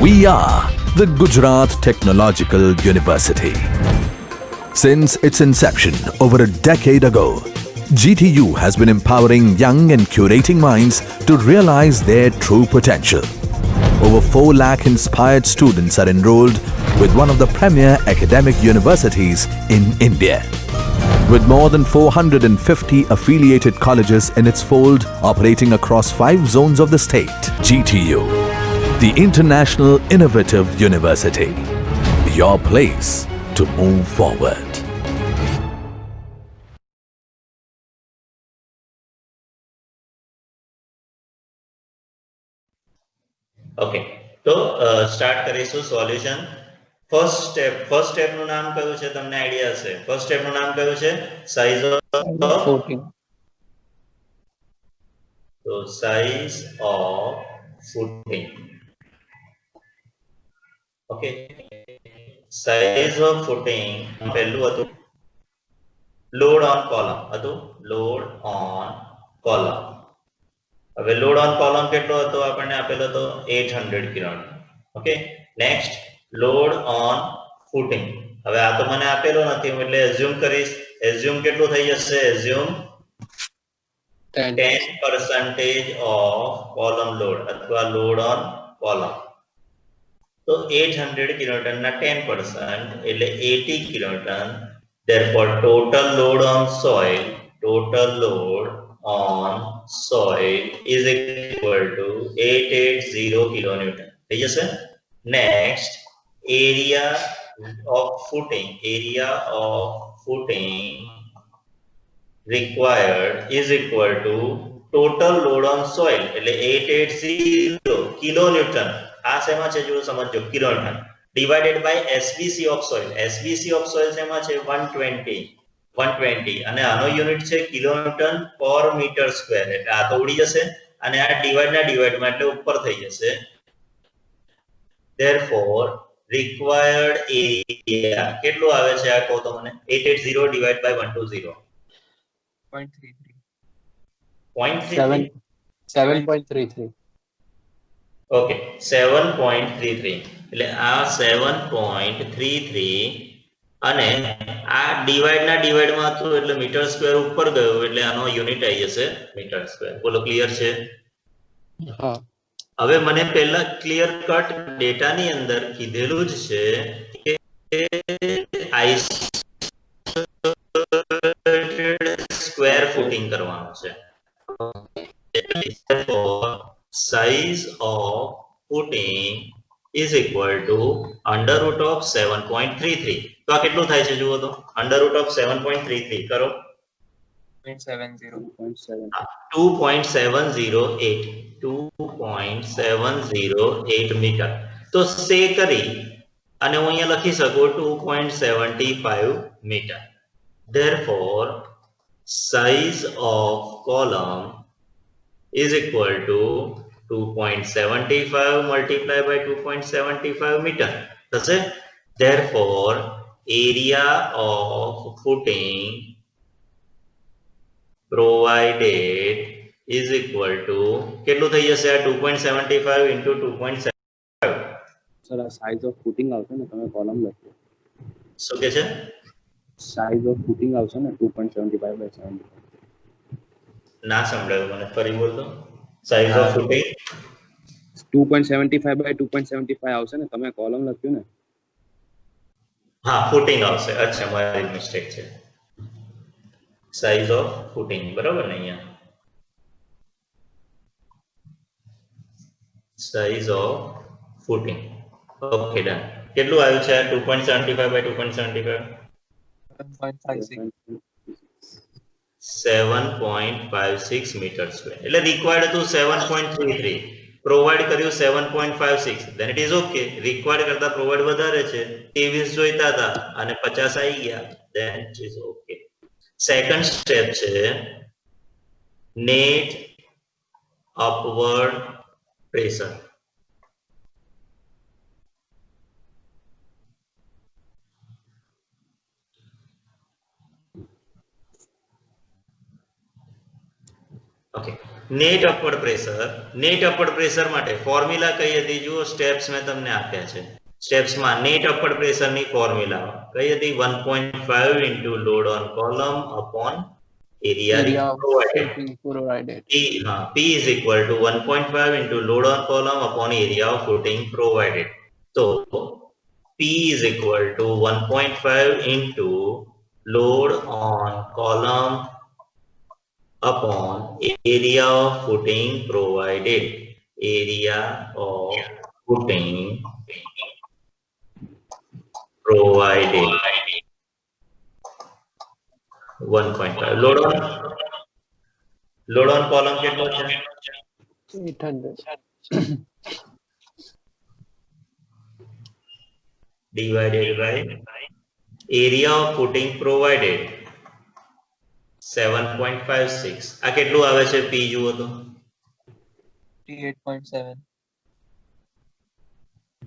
We are the Gujarat Technological University. Since its inception over a decade ago, GTU has been empowering young and curating minds to realize their true potential. Over 4 lakh inspired students are enrolled with one of the premier academic universities in India. With more than 450 affiliated colleges in its fold operating across 5 zones of the state, GTU, the International Innovative University, your place to move forward. Okay તો start કરીશું solution. First step નું નામ કયું છે તમને idea હશે. First step નું નામ કયું છે? Size of footing. તો size of footing. Okay, size of footing પહેલું હતું લોડ ઓન કોલમ હતું. Load on column. હવે લોડ ઓન કોલમ કેટલો હતો આપણને આપેલો હતો 800 kilo. Okay, next load on footing. હવે આ તો મને આપેલો નથી એટલે એઝ્યુમ કરીશ. એઝ્યુમ કેટલું થઈ જશે? એઝ્યુમ 10% ઓફ કોલમ લોડ અથવા લોડ ઓન કોલમ. તો 800 કિલોન્યુટન ના 10% એટલે 80 kilonewton. therefore total load on soil is equal to 880 kilonewton. થઈ જશે. next area of footing required is equal to total load on soil એટલે 880 kilonewton. આ શેમાં છે જો સમજો, kilonewton divided by SBC of soil. SBC of soil શેમાં છે? 120 અને આનો યુનિટ છે કિલોન્યુટન પર મીટર સ્ક્વેર. એટલે આ તો ઉડી જશે અને આ ડિવાઇડમાં એટલે ઉપર થઈ જશે. therefore required area કેટલું આવે છે આ કહો તો મને? 880 divided by 120 0.33 ઓકે 7.33 એટલે આ 7.33 અને આ ડિવાઇડમાં હતું એટલે મીટર સ્ક્વેર ઉપર ગયો એટલે આનો યુનિટ આવી જશે મીટર સ્ક્વેર. બોલો ક્લિયર છે? હા. હવે મને પહેલા ક્લિયર કટ ડેટાની અંદર કીધેલું જ છે કે આઇસોલેટેડ સ્ક્વેર ફૂટિંગ કરવાનું છે. size of footing is equal to under root of 7.33. તો આ કેટલું થાય છે જુઓ તો? under root of 7.33 કરો 2.708 મીટર. તો સે કરી અને હું અહીંયા લખી શકું 2.75 metre. therefore size of column is equal to 2.75 multiplied by 2.75 meter. થશે. therefore area of footing provided is equal to કેટલું થઈ જશે? આ 2.75 into 2.75. સર આ સાઇઝ ઓફ ફૂટિંગ આવશે ને, તમે કોલમ લખો. શું કે છે? સાઇઝ ઓફ ફૂટિંગ આવશે ને 2.75 by 75. ના સંભળાયું મને, ફરી બોલ તો. સાઇઝ ઓફ ફૂટિંગ 2.75 by 2.75 આવશે ને, તમે કોલમ લખ્યું ને. હા ફૂટિંગ આવશે. અચ્છા મારી મિસ્ટેક છે. સાઇઝ ઓફ ફૂટિંગ બરાબર ને અહીંયા size of footing. Okay done. કેટલું આવ્યું છે? 2.75 by 2.75 7.56 મીટર સ્ક્વેર. એટલે રિક્વાયર્ડ હતું 7.33, પ્રોવાઈડ કર્યું 7.56. then it is okay. Required કરતા પ્રોવાઈડ વધારે છે, 23 જોઈતા હતા અને 50 આવી ગયા. then it is okay. Second step છે net upward pressure. Okay, net upward pressure માટે ફોર્મ્યુલા કઈ હતી? જુઓ, સ્ટેપ્સ મેં તમને આપ્યા છે. સ્ટેપ્સમાં નેટ અપવર્ડ પ્રેશરની ફોર્મ્યુલા કઈ હતી? 1.5 into load on column upon area provided. P is equal to 1.5 into load on column upon area of footing provided. So P is equal to 1.5 into load on column upon area of footing provided. Area of footing provided. 1.5 load on column કેટલો છે? 800. Divided by area of footing provided 7.56. આ કેટલું આવે છે? P જુઓ તો 58.7.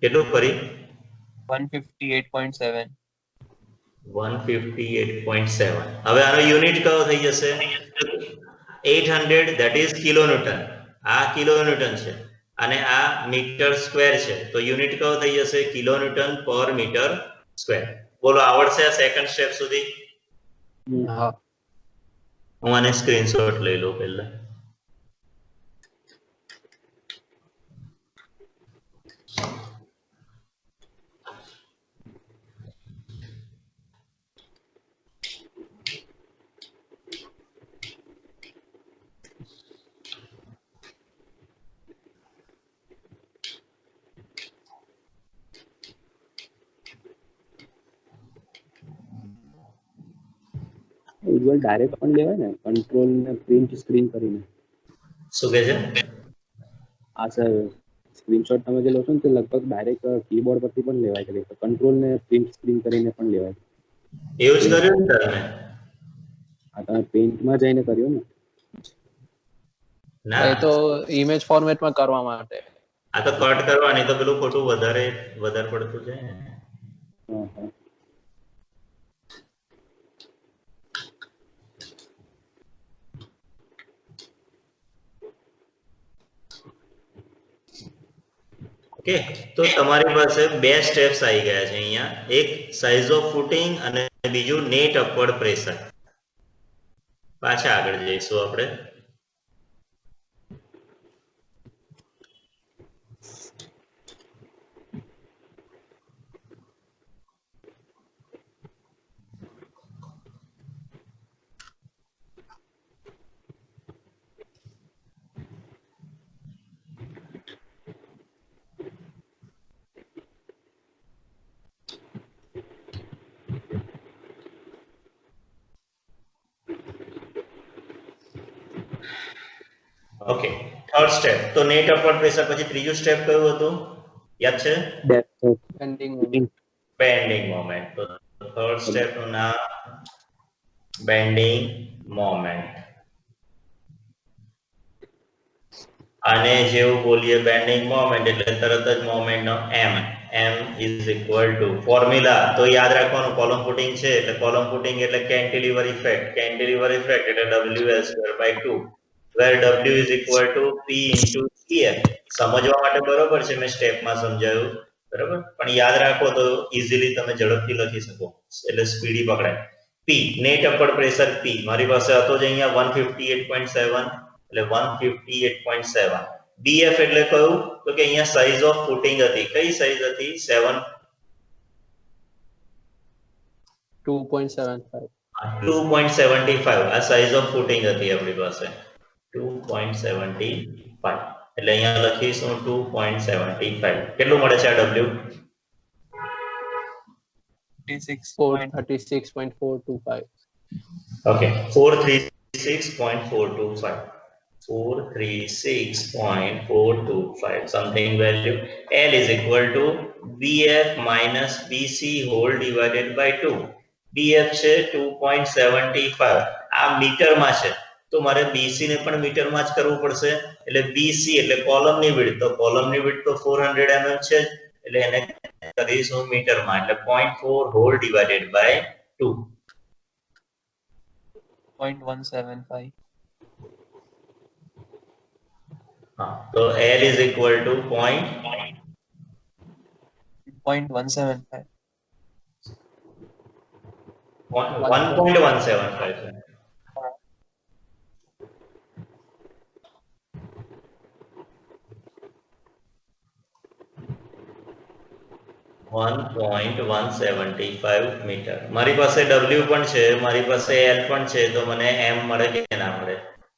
કેટલું? ફરી 158.7. 158.7. હવે આનો યુનિટ કયો થઈ જશે? 800, that is કિલોન્યુટન. આ કિલોન્યુટન છે અને આ મીટર સ્ક્વેર છે, તો યુનિટ કયો થઈ જશે? કિલોન્યુટન પર મીટર સ્ક્વેર. બોલો, આવડશે આ સેકન્ડ સ્ટેપ સુધી? હા. હું આને સ્ક્રીનશોટ લઈ લઉં પહેલા. ઉજ્જવલ ડાયરેક્ટ પણ લેવાય ને, કંટ્રોલ ને પ્રિન્ટ સ્ક્રીન કરીને. શું કહે છે? આ સર સ્ક્રીનશોટ તમે જે લો છો ને તે લગભગ ડાયરેક્ટ કીબોર્ડ પરથી પણ લેવાય છે, કંટ્રોલ ને પ્રિન્ટ સ્ક્રીન કરીને પણ લેવાય. એવું જ કર્યું ને તમે? આ તમે પેઇન્ટમાં જઈને કર્યું ને? ના, એ તો ઇમેજ ફોર્મેટમાં કરવા માટે. આ તો કટ કરવાની, તો પેલું ખોટું વધારે પડતું છે. હા હા. ઓકે, તો તમારી પાસે બે સ્ટેપ્સ આવી ગયા છે અહીંયા. એક સાઇઝ ઓફ ફૂટિંગ અને બીજું નેટ અપવર્ડ પ્રેશર. પાછા આગળ જઈશું આપણે. Okay, third step. તો નેટ અપવર્ડ પ્રેશર પછી ત્રીજું સ્ટેપ કયું હતું? યાદ છે? Bending moment. Bending moment. તો થર્ડ સ્ટેપ નું નામ બેન્ડિંગ મોમેન્ટ. આને જેવું બોલીએ બેન્ડિંગ મોમેન્ટ એટલે તરત જ મોમેન્ટ નો m is equal to formula તો યાદ રાખવાનું. કોલમ ફૂટિંગ છે એટલે કોલમ ફૂટિંગ એટલે કેન્ટિલીવર ઇફેક્ટ એટલે WL²/2, where W is equal to P into CF. સમજવા માટે બરોબર છે, મેં સ્ટેપમાં સમજાવ્યું, બરાબર, પણ યાદ રાખો તો ઈઝીલી તમે ઝડપથી લખી શકો, એટલે સ્પીડી પકડાય. P net upward pressure P મારી પાસે હતો જ અહીંયા 158.7, એટલે 158.7. BF એટલે કયું? તો કે અહીંયા સાઇઝ ઓફ ફૂટિંગ હતી. કઈ સાઇઝ હતી? 2.75. 2.75. આ સાઇઝ ઓફ ફૂટિંગ હતી આપણી પાસે 2.75. એટલે અહીંયા લખીશું 2.75. કેટલું મળે છે આ W? 436.425. Okay, 436.425. 436.425 something value. L is equal to BF minus BC whole divided by 2. BF છે 2.75. આ મીટરમાં છે તો મારે BC ને પણ મીટરમાં જ કરવું પડશે, એટલે BC એટલે કોલમની વિડ્થ, તો કોલમની વિડ્થ તો 400 mm છે, એટલે એને કરીશું મીટરમાં, એટલે 0.4 whole divided by 2. 0.175. हाँ तो L is equal to 0.175. 1.175. 1.175 metre. મારી પાસે W પણ છે, મારી પાસે L પણ છે, તો મને M મળે કે ના મળે?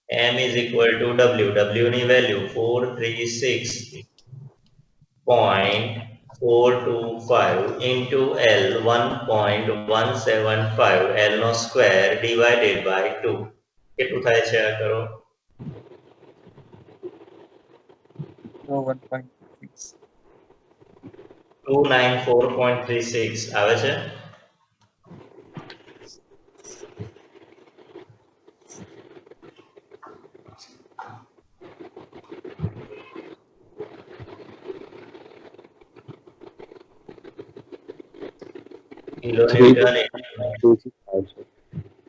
M is equal to W. W ની વેલ્યુ 436.425 into L 1.175 L નો સ્ક્વેર divided by 2. કેટલું થાય છે આ કરો? No, 1.6. 294.36 આવે છે. કિલોન્યુટન. 265 છે.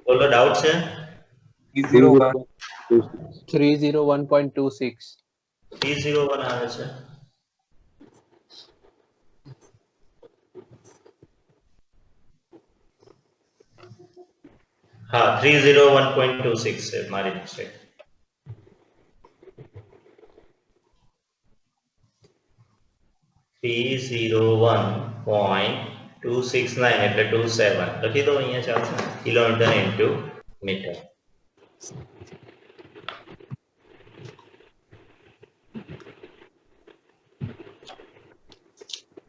બોલો ડાઉટ છે? 301. 301.26. 301 આવે છે. હા 301.26 છે, મારી મિસ્ટેક. 301.269 એટલે 27 લખી દો, અહીંયા ચાલશે. Kilometre into metre.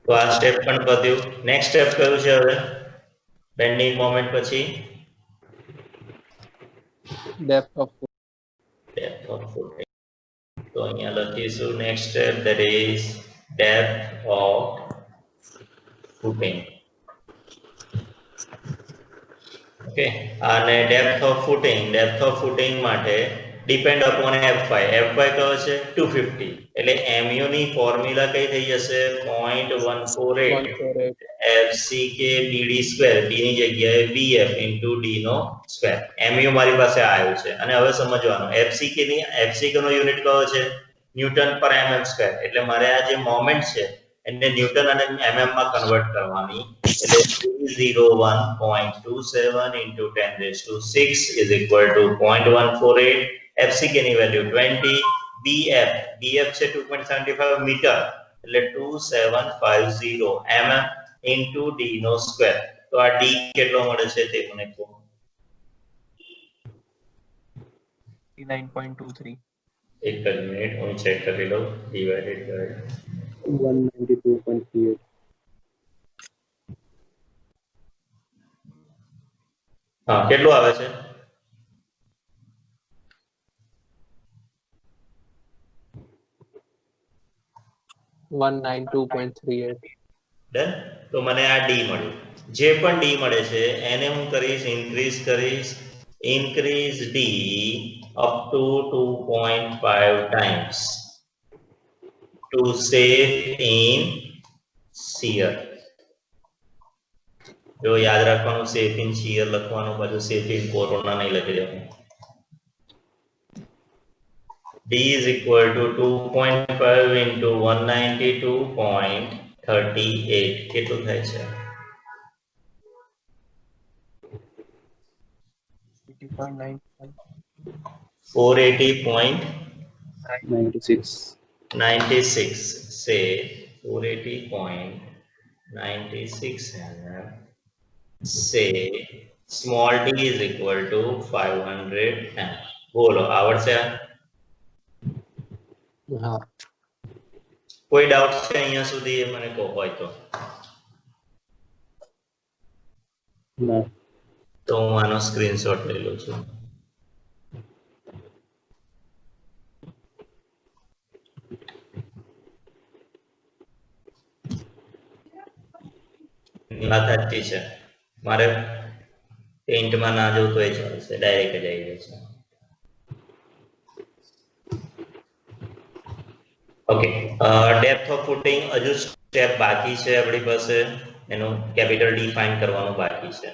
તો આ સ્ટેપ પણ પત્યું. નેક્સ્ટ સ્ટેપ કયું છે હવે બેન્ડિંગ મોમેન્ટ પછી? Depth of depth of footing. તો અહીંયા લખીશું next step, that is depth of footing. Okay, અને ડેપ્થ ઓફ ફૂટિંગ માટે ડિપેન્ડ અપોન F5. F5 કયો છે? 250. એટલે mu ની ફોર્મ્યુલા કઈ થઈ જશે? 0.148 FCK BD સ્ક્વેર. B ની જગ્યાએ BF into D નો સ્ક્વેર. mu મારી પાસે આવ્યું છે. અને હવે સમજવાનું, FCK નો યુનિટ કયો છે? ન્યૂટન પર mm સ્ક્વેર. એટલે મારે આ જે મોમેન્ટ છે એને ન્યૂટન અને mm માં કન્વર્ટ કરવાની. એટલે 301.27 into 10⁶ is equal to 0.148. FCK ની વેલ્યુ 20. BF છે 2.75 મીટર, એટલે 2750 mm into D નો સ્ક્વેર. તો આ D કેટલો મળે છે તે મને કહો. 39.23. એક જ મિનિટ હું ચેક કરી લઉં. Divided by 192.38. હા કેટલું આવે છે? 192.38. ડન. તો મને આ D મળ્યું. જે પણ D મળે છે એને હું કરીશ increase D up to 2.5 times to save in shear. જો યાદ રાખવાનું, સેફ ઇન શિયર લખવાનું, પાછું સેફ ઇન કોરોના નહીં લખી દેવાનું. D is equal to 2.5 into 192.38. કેટલું થાય છે? 480.96. 96. Say 480.96 mm. Say small d is equal to 500 mm. બોલો આવડશે? હા. કોઈ ડાઉટ છે અહીંયા સુધી? એ મને કહો હોય તો. ના. તો હું આનો સ્ક્રીનશોટ લઈ લઉં છું. વાત સાચી છે. મારે પેઇન્ટમાં ના જવું તો એ ચાલશે, ડાયરેક્ટ જ આવી જાય છે. ઓકે, ડેપ્થ ઓફ ફૂટિંગ હજુ સ્ટેપ બાકી છે આપણી પાસે. એનું કેપિટલ ડી ફાઇન કરવાનું બાકી છે.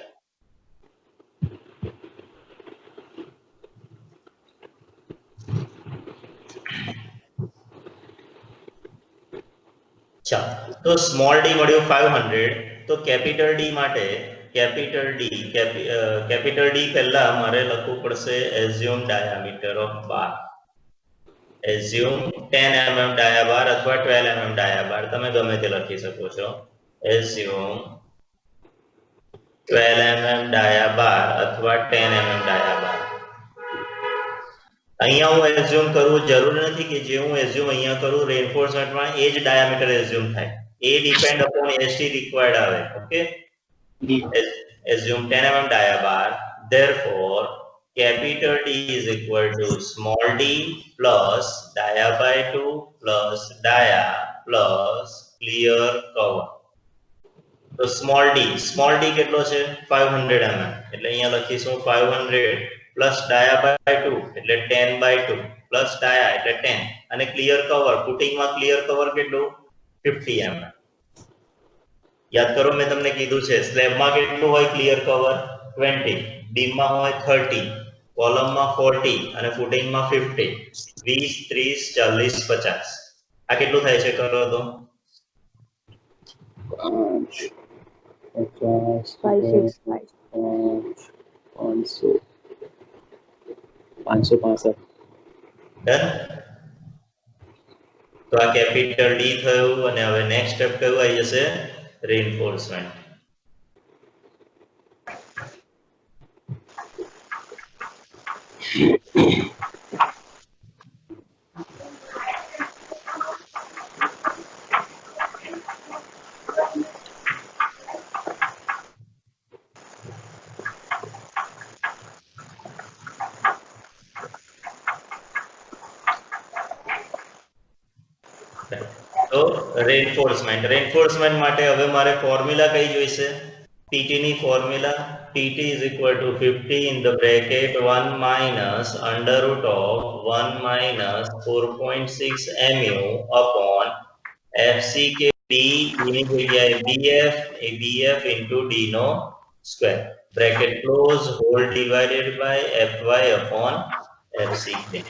ચાલો તો સ્મોલ ડી મળ્યું 500 તો કેપિટલ ડી માટે કેપિટલ ડી પહેલા મારે લખવું પડશે assume diameter of bar assume 10 mm ડાયા બાર અથવા 12 mm ડાયા બાર તમે ગમે તે લખી શકો છો એઝ્યુમ 12 mm ડાયા બાર અથવા 10 mm ડાયા બાર અહીંયા હું એઝ્યુમ કરવું જરૂરી નથી કે જે હું એઝ્યુમ અહીંયા કરું રેઇનફોર્સમેન્ટમાં એ જ ડાયામીટર એઝ્યુમ થાય એ ડિપેન્ડ અપોન એસટી રિક્વાયર્ડ આવે okay assume 10 mm dia bar therefore capital D is equal to small d plus dia by 2 plus dia plus clear cover તો small d કેટલો છે 500 mm એટલે અહીંયા લખીશું 500 plus dia by 2 એટલે 10 by 2 plus dia એટલે 10 અને clear cover પુટિંગમાં clear cover કેટલું 50 mm याद करो मैं તમને કીધું છે સ્લેબમાં કેટલું હોય ક્લિયર કવર 20 બીમમાં હોય 30 કોલમમાં 40 અને ફૂટિંગમાં 50 20 30 40 50 આ કેટલું થાય છે કરો તો 50 565 ડન તો આ કેપિટલ ડી થયું અને હવે નેક્સ્ટ સ્ટેપ કયું આવી જશે reinforcement તો રેઇનફોર્સમેન્ટ માટે હવે મારે ફોર્મ્યુલા કઈ જોઈશે PT ની formula PT is equal to 50 in the bracket 1 minus under root of 1 minus 4.6 mu upon FCK B ની જગ્યાએ BF into D no square bracket close whole divided by FY upon FCK.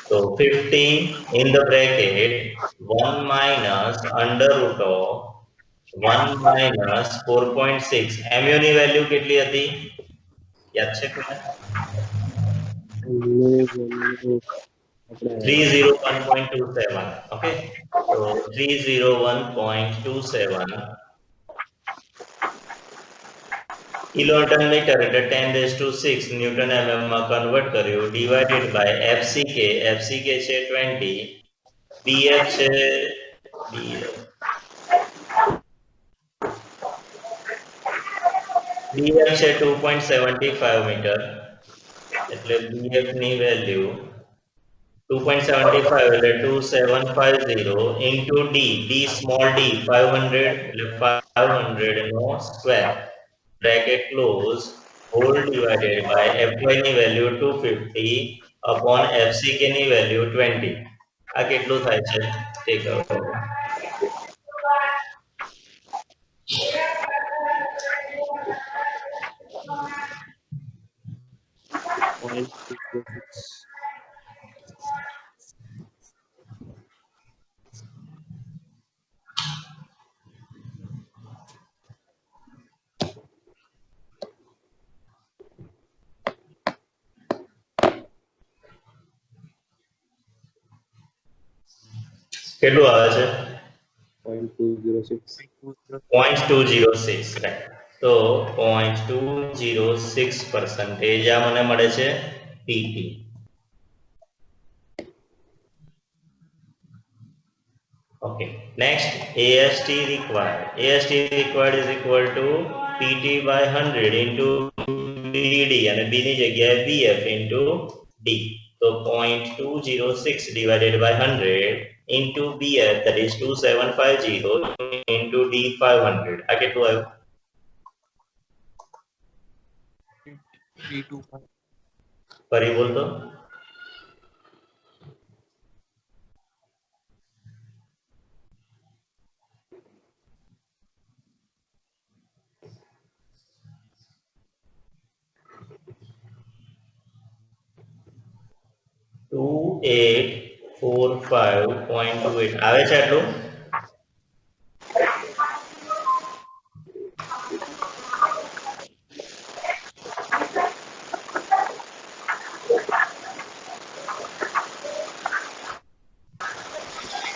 So 50 in the bracket 1 minus under root of 1 minus 4.6 mu ની value કેટલી હતી યાદ છે કોને 301.27 okay તો 301.27 kilonewton metre એટલે 10⁶ ન્યૂટન mm માં કન્વર્ટ કર્યું ડિવાઇડેડ બાય FCK છે 20 BF છે BF છે 2.75 મીટર એટલે BF ની વેલ્યુ 2.75 એટલે 2750 into D small d 500 એટલે 500 નો square bracket close whole divided by FY ની વેલ્યુ 250 upon FCK ની વેલ્યુ 20 આ કેટલું થાય છે તે કરો કેટલું આવે છે 0.206 રાઈટ તો 0.206% આ મને મળે છે PT okay next AST required is equal to PT by 100 into BD અને B ની જગ્યાએ BF into D so 0.206 divided by 100 into BF that is 2750 into D 500 આ કેટલું આવ્યું 325 ફરી બોલ તો 2845.28 આવે છે આટલું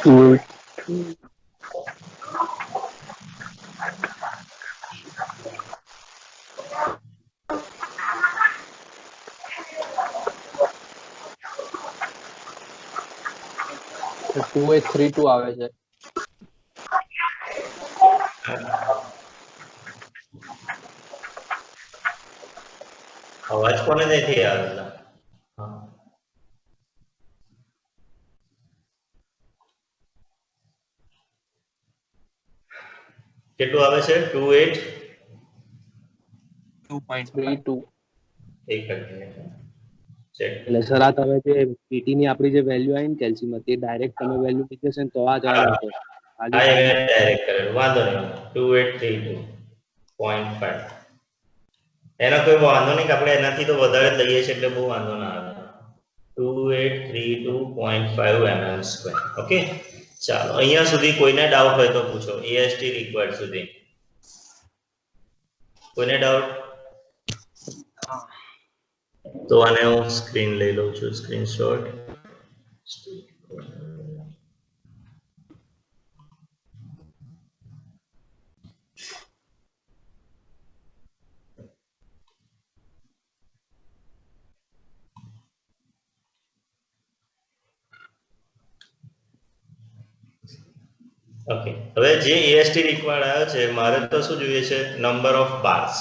2 2832 આવે છે. અવાજ કોને નથી આવેલા? હા. કેટલું આવે છે? 28 2.5. 32 એક જ મિનિટ ચેક. એટલે સર આ તમે જે પીટી ની આપણી જે વેલ્યુ આવી ને કેલ્સીમાં તે ડાયરેક્ટ તમે વેલ્યુ મૂકી છે ને તો આ જવાબ આવશે. આ જે હા, એ sign મેં ડાયરેક્ટ કરેલું, વાંધો નહીં. 2832.5. એનો કોઈ વાંધો નહીં કે આપણે એનાથી તો વધારે જ લઈએ છીએ એટલે બહુ વાંધો ના આવે. 2832.5 mm². ઓકે, ચાલો અહીંયા સુધી કોઈને ડાઉટ હોય તો પૂછો. એએસટી રિક્વાયર્ડ સુધી કોઈને ડાઉટ? તો આને હું સ્ક્રીન લઈ લઉં છું, સ્ક્રીનશોટ. ઓકે, હવે જે એએસટી રિક્વાયર્ડ આવ્યો છે, મારે તો શું જોઈએ છે? Number of bars.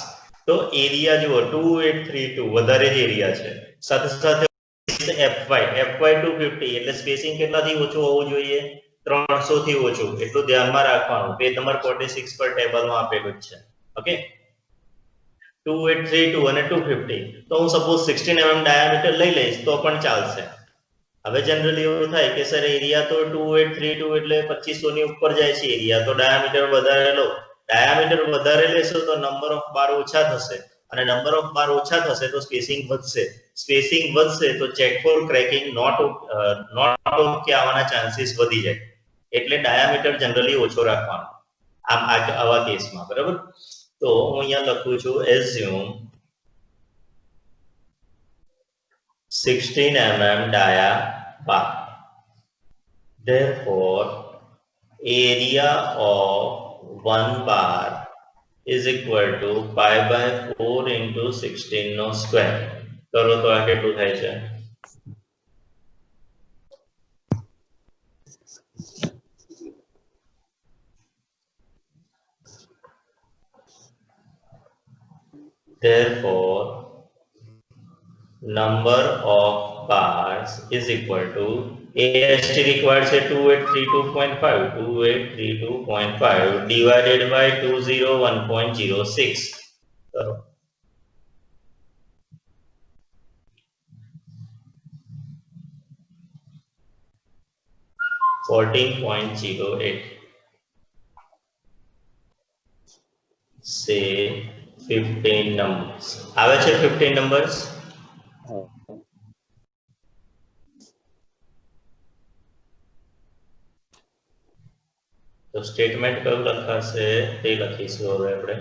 તો એરિયા જુઓ 2832 વધારે જ એરિયા છે, સાથે સાથે fy 250 એટલે સ્પેસિંગ કેટલાથી ઓછું હોવું જોઈએ? 300 થી ઓછું. એટલું ધ્યાનમાં રાખવાનું. પેજ નંબર 46 પર ટેબલમાં આપેલું જ છે. ઓકે, 2832 અને 250. તો હું સપોઝ 16 mm ડાયામીટર લઈ લઈશ તો પણ ચાલશે. હવે જનરલી એવું થાય કે સર એરિયા તો 2832 એટલે 2500 ની ઉપર જાય છે એરિયા, તો ડાયામીટર વધારે લો. ડાયામીટર વધારે લેશો તો નંબર ઓફ બાર ઓછા થશે, અને નંબર ઓફ બાર ઓછા થશે તો સ્પેસિંગ વધશે. સ્પેસિંગ વધશે તો check for cracking not okay આવવાના ચાન્સીસ વધી જાય. એટલે ડાયામીટર જનરલી ઓછો રાખવાનો આવા કેસમાં, બરાબર? તો હું અહીંયા લખું છું assume 16 mm dia bar. Therefore, area of one bar is equal to pi by 4 into 16 no square. કરો તો આ કેટલું થાય છે? Therefore, number of bars is equal to AST required say 2832.5 divided by 201.06. करो. $14.08. Say 15 numbers. આવે છે 15 numbers? તો સ્ટેટમેન્ટ કયું લખાશે તે લખીશું હવે આપણે.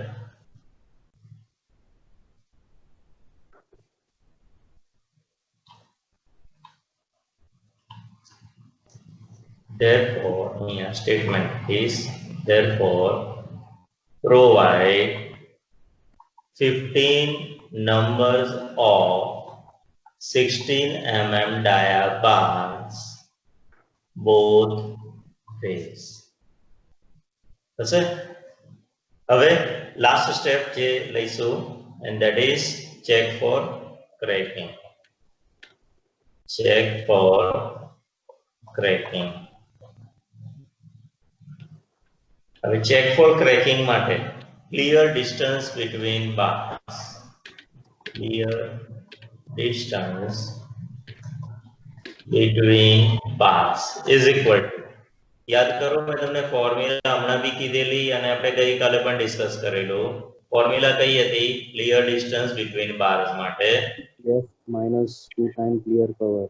Therefore, here statement is therefore provide 15 numbers of 16 mm dia bars both ways. હવે લાસ્ટ સ્ટેપ જે લઈશું and that is check for cracking. Check for cracking. હવે check for cracking માટે clear distance between bars. Clear distance between bars is equal to, યાદ કરો મેં તમને formula હમણાં બી કીધેલી અને આપણે ગઈકાલે પણ ડિસ્કસ કરેલું. ફોર્મ્યુલા કઈ હતી ક્લિયર ડિસ્ટન્સ બિટવીન બાર્સ માટે? F minus 2 times clear cover.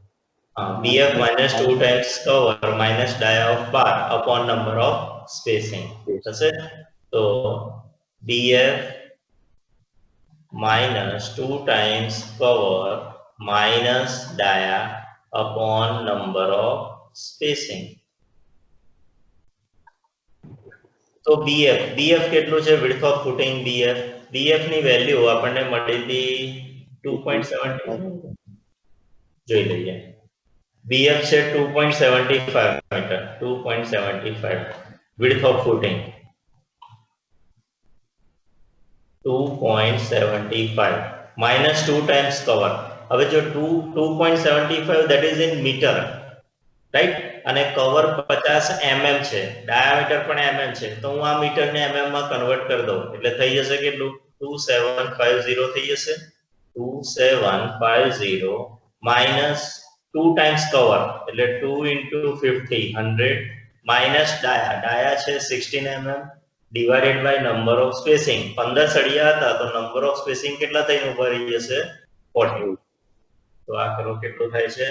BF minus 2 times cover minus dia of bar upon number of spacing. થશે તો BF minus 2 times cover minus dia upon number of spacing. તો BF કેટલું છે width of footing BF ની value આપણને મળી હતી 2.75 જોઈ લઈએ BF છે 2.75 metre 2.75 width of footing 2.75 minus 2 times cover હવે જો 2.75 that is in meter right અને કવર 50 mm છે ડાયામીટર પણ mm છે તો હું આ મીટર ને mm માં કન્વર્ટ કરી દઉં એટલે થઈ જશે કેટલું 2750 થઈ જશે 2750 minus 2 times cover એટલે 2 into 50 100 minus ડાયા છે 16 mm divided by number of spacing 15 સળિયા હતા તો number of spacing કેટલા થઈને ઉભા રહી જશે 40 તો આ કરો કેટલું થાય છે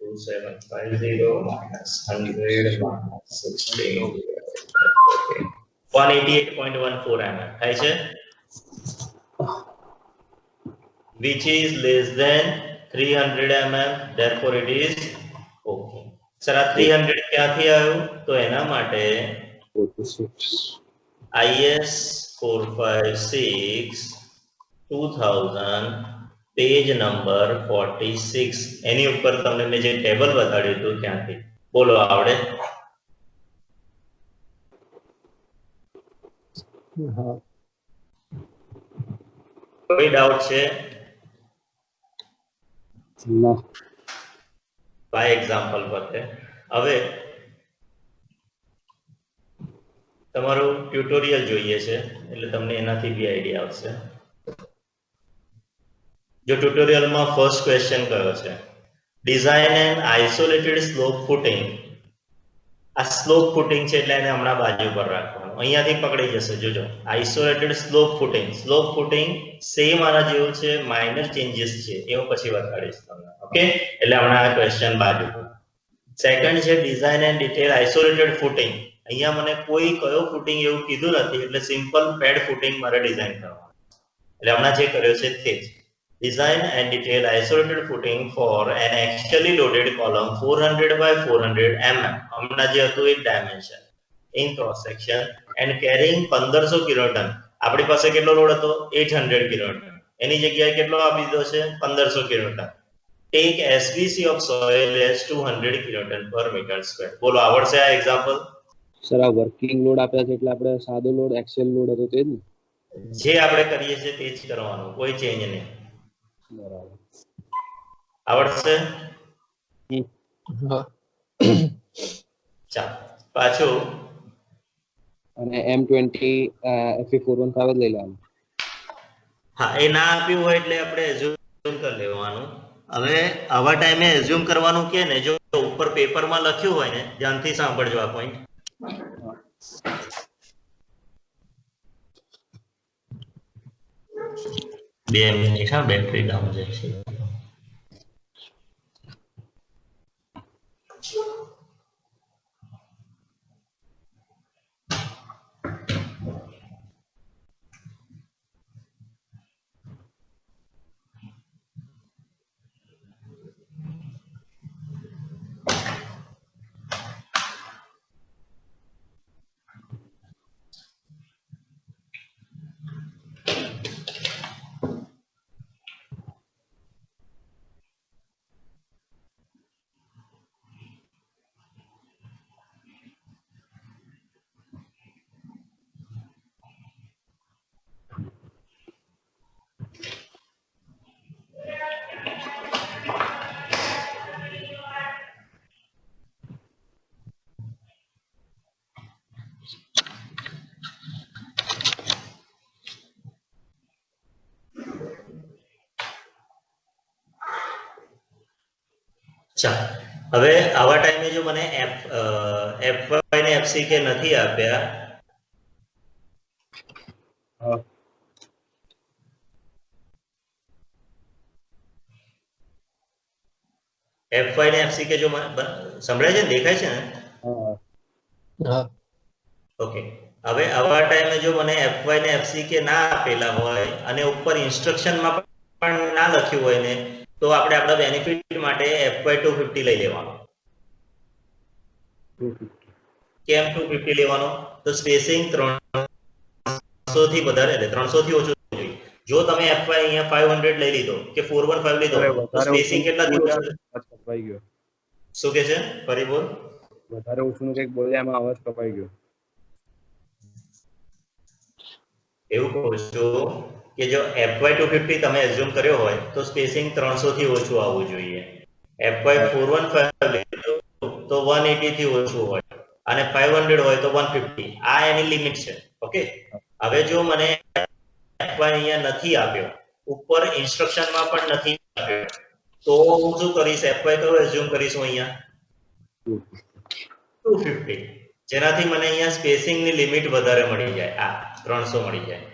2750 minus 100 minus 16 188.14 mm થાય છે which is less than 300 mm therefore it is okay sir આ 300 ક્યાંથી આવ્યું તો એના માટે IS 456 2000 પેજ નંબર 46 એની ઉપર તમને મેં જે ટેબલ બતાડ્યું હતું ત્યાંથી બોલો આવડે હા કોઈ ડાઉટ છે ના બાય એક્ઝામ્પલ પર હવે તમારું ટ્યુટોરિયલ જોઈએ છે એટલે તમને એનાથી બી આઈડિયા આવશે જો ટ્યુટોરિયલમાં ફર્સ્ટ ક્વેશ્ચન કયો છે design an isolated slope footing આ સ્લોપ ફૂટિંગ છે એટલે એને હમણાં બાજુ પર રાખવાનું અહીંયાથી પકડી જશે જોજો આઇસોલેટેડ સ્લોપ ફૂટિંગ સેમ આના જેવું છે માઇનર ચેન્જીસ છે એ હું પછી બતાડીશ તમને ઓકે એટલે હમણાં આ ક્વેશ્ચન બાજુ પર સેકન્ડ છે design and detail isolated footing અહીંયા મને કોઈ કયો ફૂટિંગ એવું કીધું નથી એટલે સિમ્પલ પેડ ફૂટિંગ મારે ડિઝાઇન કરવાનું એટલે હમણાં જે કર્યો છે તે જ design and detail isolated footing for an axially loaded column 400 by 400 mm હમણાં જે હતું એ dimension in cross section and carrying 1500 kiloton આપણી પાસે કેટલો લોડ હતો 800 કિલોટન એની જગ્યાએ કેટલો આપી દીધો છે 1500 કિલોટન take SVC of soil as 200 કિલોટન per meter square બોલો આવડશે આ એક્ઝામ્પલ સર આ વર્કિંગ લોડ આપ્યા છે એટલે આપણે સાદો લોડ એક્સેલ લોડ હતો તે જ ને જે આપણે કરીએ છીએ તે જ કરવાનું કોઈ ચેન્જ નહીં બરાબર આવડશે હા ચાલો પાછું અને M20 FE415 જ લઈ લેવાનું હા એ ના આપ્યું હોય એટલે આપણે એઝ્યુમ કરી લેવાનું હવે આવા ટાઈમે એઝ્યુમ કરવાનું કે ને જો ઉપર પેપરમાં લખ્યું હોય ને ધ્યાનથી સાંભળજો આ પોઈન્ટ બે મિનિટ હા બેટરી ડાઉન જાય છે ચાલો હવે આવા ટાઈમે જો મને FY ને FCK નથી આપ્યા FY ને FCK જો સંભળાય છે ને દેખાય છે ને હા ઓકે હવે આવા ટાઈમે જો મને FY ને FCK ના આપેલા હોય અને ઉપર ઇન્સ્ટ્રક્શનમાં પણ ના લખ્યું હોય ને તો આપણે આપણા બેનિફિટ માટે FY 250 લઈ લેવાનું કેમ 250 લેવાનો? તો સ્પેસિંગ 300 થી વધારે એટલે 300 થી ઓછું જોઈએ. જો તમે fy અહીંયા 500 લઈ લીધો કે 415 લીધો તો સ્પેસિંગ કેટલાથી ઓછું છે? કપાઈ ગયો. શું કે છે? ફરી બોલ. વધારે ઓછું કંઈક બોલ્યા એમાં અવાજ કપાઈ ગયો. એવું કહું છું કે જો fy 250 તમે એઝ્યુમ કર્યો હોય તો સ્પેસિંગ 300 થી ઓછું આવવું જોઈએ. fy 415 લીધો તો 180 થી ઓછું હોય અને 500 હોય તો 150. આ એની લિમિટ છે. ઓકે, હવે જો મને fy અહીંયા નથી આપ્યો, ઉપર ઇન્સ્ટ્રક્શનમાં પણ નથી આપ્યો, તો હું શું કરીશ? fy કયો એઝ્યુમ કરીશું અહીંયા? 250, જેનાથી મને અહીંયા સ્પેસિંગ ની લિમિટ વધારે મળી જાય. આ 300 મળી જાય.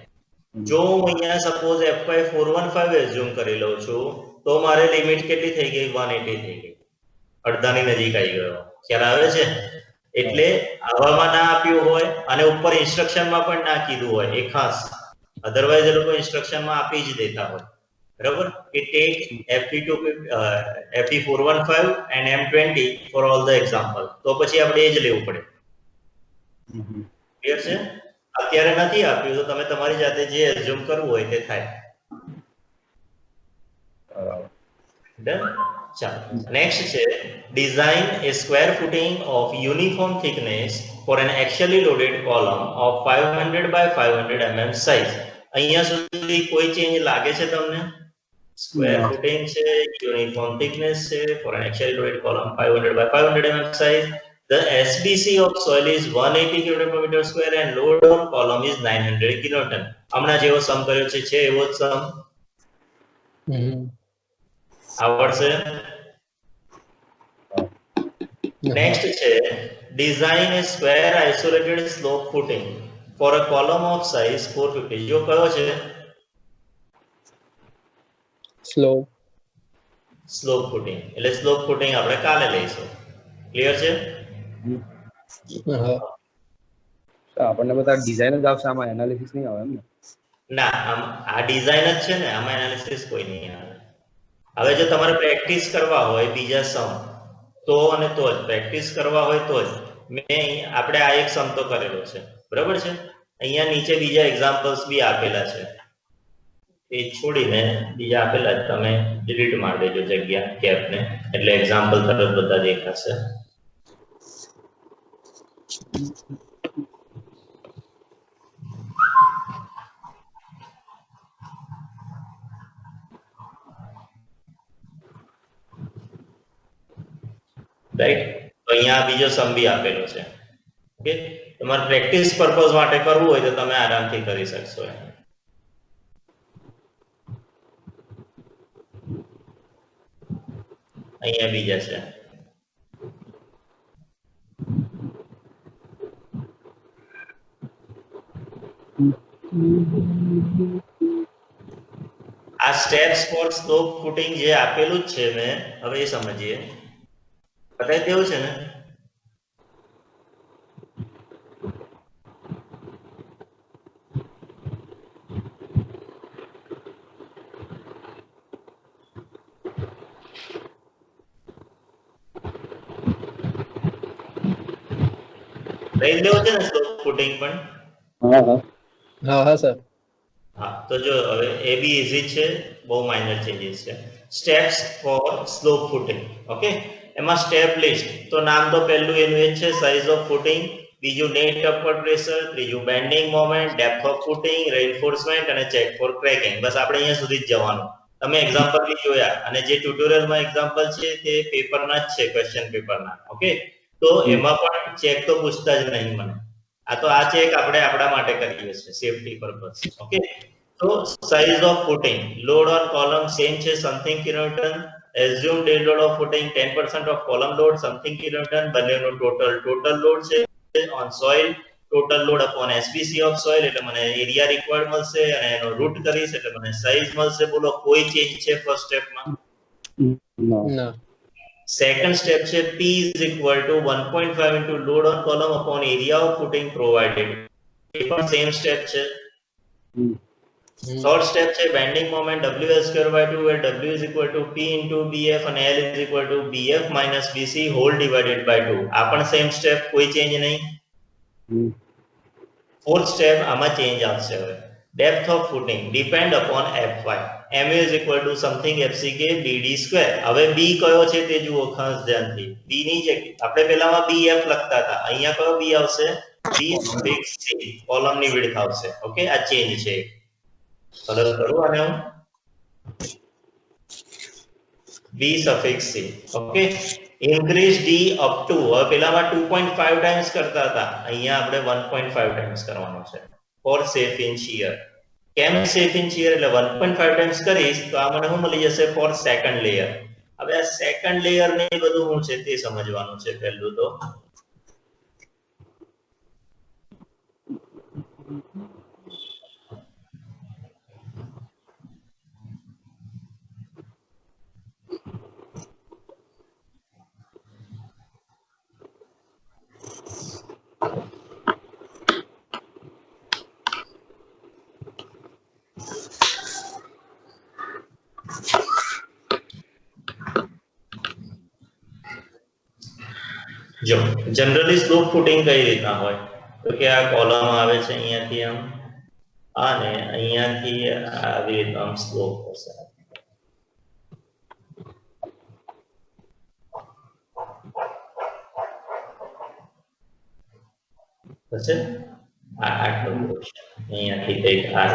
જો હું અહીંયા સપોઝ fy 415 એઝ્યુમ કરી લઉં છું તો મારે લિમિટ કેટલી થઈ ગઈ? 180 થઈ ગઈ. અડધાની નજીક આવી ગયો. ખ્યાલ આવે છે? એટલે આવામાં ના આપ્યું હોય અને ઉપર ઇન્સ્ટ્રક્શનમાં પણ ના કીધું હોય એ ખાસ. અધરવાઇઝ એ લોકો ઇન્સ્ટ્રક્શનમાં આપી જ દેતા હોય. બરાબર? કે tech FD 415 and M20 for all the example. તો પછી આપણે એ જ લેવું પડે. ક્લિયર છે? અત્યારે નથી આપ્યું તો તમે તમારી જાતે જે એઝ્યુમ કરવું હોય તે થાય. ડન? ચાલો, નેક્સ્ટ છે design a square footing of uniform thickness for an actually loaded column of 500 by 500 mm size. અહીંયા સુધી કોઈ ચેન્જ લાગે છે તમને? સ્ક્વેર ફૂટિંગ છે, યુનિફોર્મ થિકનેસ છે, for an actually loaded column 500 by 500 mm size. The SBC of soil is 180 kg per meter square and load on column is 900 kilonewton. હમણાં જેવો સમ કર્યો છે એવો જ સમ આવડશે? નેક્સ્ટ છે design a square isolated slope footing for a column of size 450. જો કયો છે? Slope footing. એટલે સ્લોપ ફૂટિંગ આપણે કાલે લઈશું. ક્લિયર છે? આપણને બધા ડિઝાઇન જ આવશે, આમાં એનાલિસિસ નહીં આવે એમ ને? ના, આ ડિઝાઇન જ છે ને, આમાં એનાલિસિસ કોઈ નહીં આવે. હવે જો તમારે પ્રેક્ટિસ કરવા હોય બીજા સમ તો અને તો જ પ્રેક્ટિસ કરવા હોય તો જ આપણે આ એક સમ તો કરેલો છે. બરાબર છે? અહીંયા નીચે બીજા એક્ઝામ્પલ્સ બી આપેલા છે. એ છોડીને બીજા આપેલા જ તમે ડિલીટ મારી દેજો જગ્યા કેપને, એટલે એક્ઝામ્પલ તરત બધા દેખાશે. રાઈટ? તો અહીંયા બીજો સમ બી આપેલો છે. ઓકે, તમારે પ્રેક્ટિસ પર્પઝ માટે કરવું હોય તો તમે આરામથી કરી શકશો. અહીંયા બીજા છે. આ સ્ટેપ્સ ફોર સ્લોપ ફૂટિંગ જે આપેલું જ છે મેં, હવે એ સમજીએ. બતાવી દેવું છે ને? લઈ દેવું છે ને સ્લોપ ફૂટિંગ પણ? હા સર. હા, તો જો હવે એ બી ઈઝી છે, બહુ માઇનર ચેન્જીસ છે. Steps for slope footing. Okay, એમાં સ્ટેપ લિસ્ટ તો નામ તો પહેલું એનું એ છે, સાઇઝ ઓફ ફૂટિંગ, બીજું નેટ અપવર્ડ પ્રેશર, ત્રીજું bending moment, depth of footing, reinforcement અને ચેક ફોર ક્રેકિંગ. બસ આપણે અહીંયા સુધી જ જવાનું. તમે એક્ઝામ્પલ બી જોયા અને જે ટ્યુટોરિયલમાં એક્ઝામ્પલ છે તે પેપરના જ છે, ક્વેશ્ચન પેપરના. ઓકે, તો એમાં પણ ચેક તો પૂછતા જ નહીં મને. આ તો આ ચેક આપણે આપણા માટે કરીએ છીએ સેફટી પર્પઝ. ઓકે, તો size of footing, load on column same છે, something kilonewton. assume dead load of footing 10% of column load something kilonewton. બંનેનો ટોટલ લોડ છે on soil, total load upon SBC of soil એટલે મને area required મળશે અને એનો route કરીશ એટલે મને સાઈઝ મળશે. બોલો કોઈ ચેન્જ છે ફર્સ્ટ સ્ટેપમાં? ના. સેકન્ડ સ્ટેપ છે P is equal to 1.5 into load on column upon area of footing provided. એ પણ સેમ સ્ટેપ છે. થર્ડ સ્ટેપ છે bending moment WL square by 2 where W is equal to P into BF and L is equal to BF minus BC whole divided by 2. આ પણ same step, કોઈ change નહીં. Fourth step आमा change આવશે હવે depth of footing depend upon fy mu is equal to something fck bd square હવે b કયો છે તે જુઓ ખાસ ધ્યાનથી b ની જગ્યાએ આપણે પહેલામાં bf લખતા હતા અહીંયા કયો b આવશે b suffix c કોલમ ની વિડથ આવશે ઓકે આ ચેન્જ છે કલર કરું આને હું b suffix c okay increase d up to હવે પહેલામાં 2.5 ટાઈમ્સ કરતા હતા અહીંયા આપણે 1.5 ટાઈમ્સ કરવાનો છે for safe in shear કેમ safe in shear એટલે 1.5 ટાઈમ્સ કરીશ તો આ મને શું મળી જશે for second layer હવે આ સેકન્ડ લેયર ને બધું શું છે તે સમજવાનું છે પહેલું તો જો જનરલી સ્લોપ ફૂટિંગ કઈ રીતના હોય તો કે આ કોલમ આવે છે અહીંયાથી આમ અને અહીંયાથી આવી રીતના આમ સ્લોપ હશે હશે આ આટલો અહીંયાથી કંઈક આ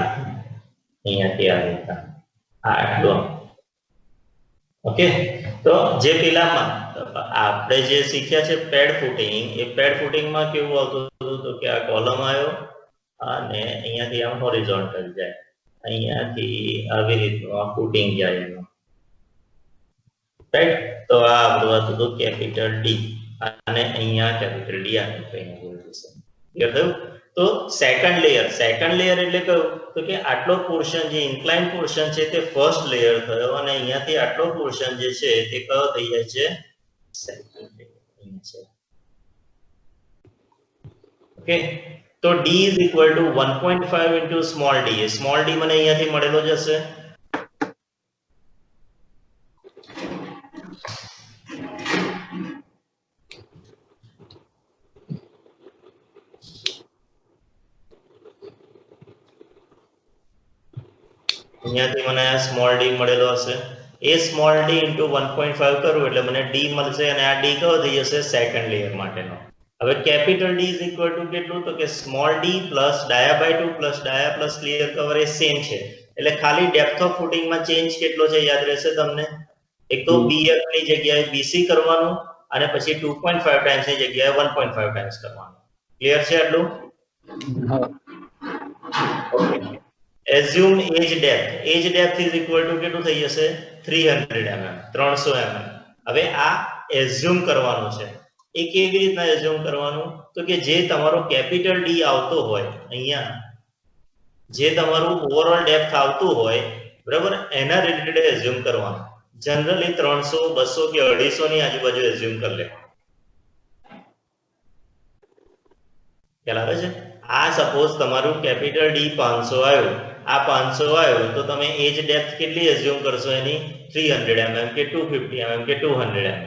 અહીંયાથી આ રીતના આ આટલો ઓકે તો જે પેલામાં આપણે જે શીખ્યા છે પેડ ફૂટિંગ એ પેડ ફૂટિંગમાં કેવું આવતું હતું તો કે આ કોલમ આવ્યો અને અહીંયાથી આમ હોરિઝોન્ટલ જાય અહીંયાથી આવી રીતનું આ ફૂટિંગ જાય એનું રાઈટ તો આ આપણું હતું તો કેપિટલ ડી અને અહીંયા કેપિટલ ડી આને કહીને બોલી જશે ક્લિયર થયું તો સેકન્ડ લેયર એટલે કયું તો કે આટલો પોર્શન જે ઇન્ક્લાઇન પોર્શન છે તે ફર્સ્ટ લેયર થયો અને અહીંયાથી આટલો પોર્શન જે છે તે કયો થઈ જાય છે સેકન્ડ લેયર ઓકે તો d is equal to 1.5 into small d મને અહીંયાથી મળેલો જ હશે અહીંયાથી મને આ સ્મોલ d મળેલો હશે એ સ્મોલ d into 1.5 કરું એટલે મને d મળશે અને આ d કયો થઈ જશે સેકન્ડ લેયર માટેનો હવે capital D is equal to કેટલું તો કે small d plus dia by 2 plus dia plus clear cover એ સેમ છે એટલે ખાલી ડેપ્થ ઓફ ફૂટિંગ માં ચેન્જ કેટલો છે યાદ રહેશે તમને એક તો bf ની જગ્યાએ bc કરવાનું અને પછી 2.5 ટાઈમ્સ ની જગ્યાએ 1.5 ટાઈમ્સ કરવાનું ક્લિયર છે આટલું હા okay assume edge depth is equal to કેટલું થઈ જશે 300 mm 300 mm હવે આ assume કરવાનું છે એ કેવી રીતના assume કરવાનું તો કે જે તમારો કેપિટલ D આવતો હોય અહીંયા જે તમારું ઓવરઓલ ડેપ્થ આવતું હોય બરાબર એના રિલેટેડ assume કરવાનું જનરલી 300 200 કે 250 ની આજુબાજુ assume કરી લેવાનું ખ્યાલ આવે છે આ સપોઝ તમારું કેપિટલ D 500 આવ્યું આ 500 આવ્યું તો તમે એજ ડેપ્થ કેટલી assume કરશો એની 300 mm કે 250 mm કે 200 mm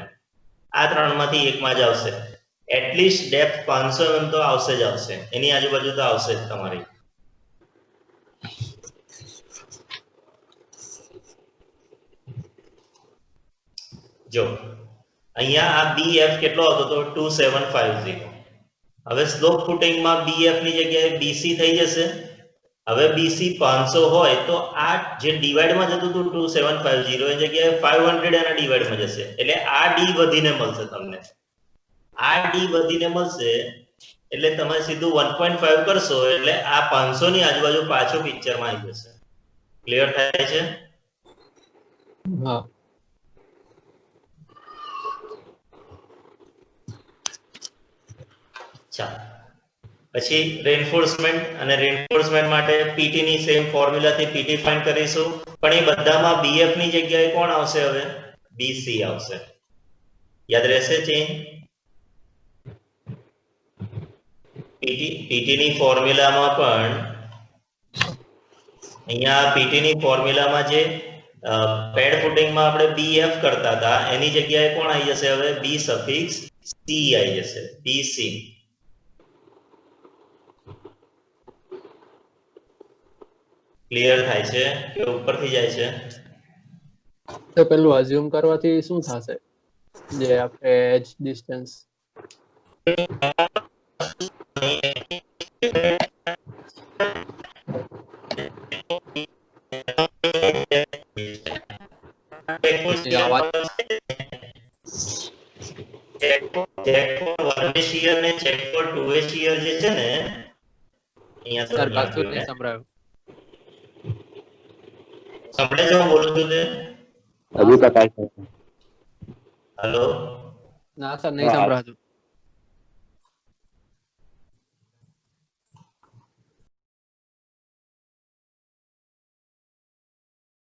આ ત્રણમાંથી એકમાં જ આવશે એટલીસ્ટ ડેપ્થ 500 mm તો આવશે જ આવશે એની આજુબાજુ તો આવશે જ તમારી જો અહીંયા આ BF કેટલો હતો તો 2750 હવે સ્લોપ ફૂટિંગ માં BF ની જગ્યાએ BC થઈ જશે હવે BC 500 હોય તો આ જે ડિવાઇડ માં જતું હતું 2750 એ જગ્યાએ 500 એના ડિવાઇડ માં જશે એટલે આ D વધીને મળશે તમને આ D વધીને મળશે એટલે તમે સીધું 1.5 કરશો એટલે આ 500 ની આજુબાજુ પાછો પિક્ચર માં આવી જશે ક્લિયર થાય છે હા ચાલો પછી રેઇન્ફોર્સમેન્ટ માટે PT ની સેમ ફોર્મ્યુલા થી PT ફાઇન્ડ કરીશું પણ એ બધામાં BF ની જગ્યાએ કોણ આવશે હવે BC આવશે યાદ રહેશે ચેન્જ PT ની ફોર્મ્યુલામાં પણ અહીંયા PT ની ફોર્મ્યુલામાં જે પેડ ફૂટિંગમાં આપણે BF કરતા હતા એની જગ્યાએ કોણ આવી જશે હવે B સફિક્સ C આવી જશે BC ક્લિયર થાય છે કે ઉપરથી જાય છે? તો પેલું અઝ્યુમ કરવાથી શું થશે જે આપણે એજ ડિસ્ટન્સ આવાજ ચેકપોઇન્ટ 1 વે શિયર ને ચેકપોઇન્ટ 2 વે શિયર જે છે ને અહીંયા સર સમજણ કશું જ ને નહીં સંભળાયું સંભળાય છે હું બોલું છું તે? હજુ કપાય છે. હેલો ના સર નહીં સંભળાતું